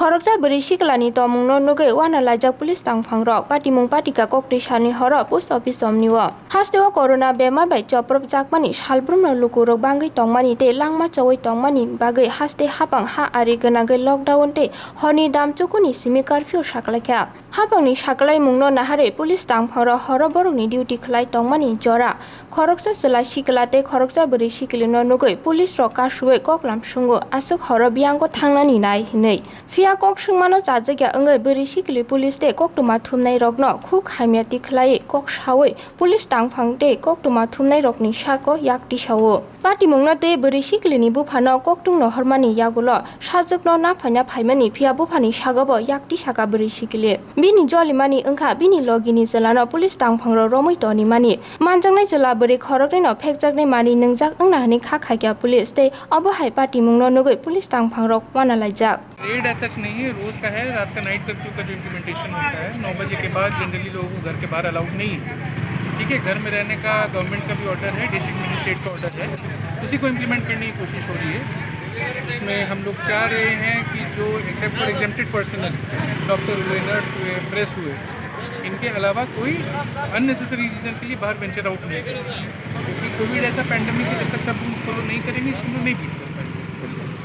Khorokja beri siklani tomung no nuge wana lajak pulis tang phangrok patimung patika kokti sani horo post office omniwo hasteo corona bemar bai choprop jakmani salbrum no lukurok bangai tongmani te langma chawai tongmani bagai haste hapang ha ari ganagai lockdown te honi dam chukuni simi curfew saklaikha hapangni saklai mungno nahare pulis tang phangro horo borokni duty khlai tongmani jora khorokja sela siklate khorokja beri sikli no nugai pulis ro kasuwe koklam sungo asuk horo biango thangnani nai hinei Fia kok sungmano jajagya angai beri sikli pulis te kok tuma thumnai rokno khuk haimya tikhlai kok sawai pulis tangphang te kok tuma thumnai rokni sako yakti sawo pati mungna te beri sikli ni buphano kok tung no hormani yagulo sajokno na phaina phaimani fia buphani sagobo yakti saka beri sikli bini jolimani angkha bini logini jelano pulis tangphang ro romoi toni mani manjangnai jela beri khorokni no phekjaknai mani ningjak angna hani kha khaikya pulis te abo hai pati mungno nugoi pulis tangphang rok wana laijak red ऐसा नहीं है, रोज़ का है। रात का night curfew का जो implementation होता है 9 बजे के बाद जनरली लोगों को घर के बाहर अलाउड नहीं है। ठीक है, घर में रहने का गवर्नमेंट का भी ऑर्डर है, डिस्ट्रिक्ट मजिस्ट्रेट का ऑर्डर है, उसी को इम्प्लीमेंट करने की कोशिश हो रही है। इसमें हम लोग चाह रहे हैं कि जो except for exempted personal doctor हुए, नर्स हुए, प्रेस हुए, इनके अलावा कोई अननेसेसरी रीज़न के लिए बाहर वेंचर आउट नहीं करें, क्योंकि कोविड ऐसा पैंडमिक है, जब तक सब रूल्स फॉलो नहीं करेंगे इसको नहीं बीट कर पाएंगे।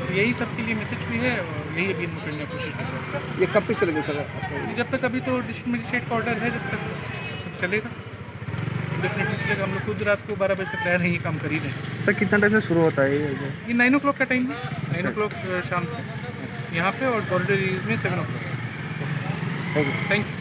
यही सबके लिए मैसेज भी है और यही अभी हम करने की कोशिश कर रहे हैं। ये कब तक चलेगा सर? जब तक अभी तो डिस्ट्रिक्ट मजिस्ट्रेट का ऑर्डर है, जब तक चलेगा डेफिनेटली चलेगा। हम लोग खुद रात को 12 बजे तक रह रहे हैं, ये काम कर ही रहे हैं। सर कितना टाइम से शुरू होता है ये 9 o'clock का टाइम है, 9 o'clock शाम से यहाँ पे, और बॉर्डर एरियाज में 7 o'clock। Thank you. Thank you.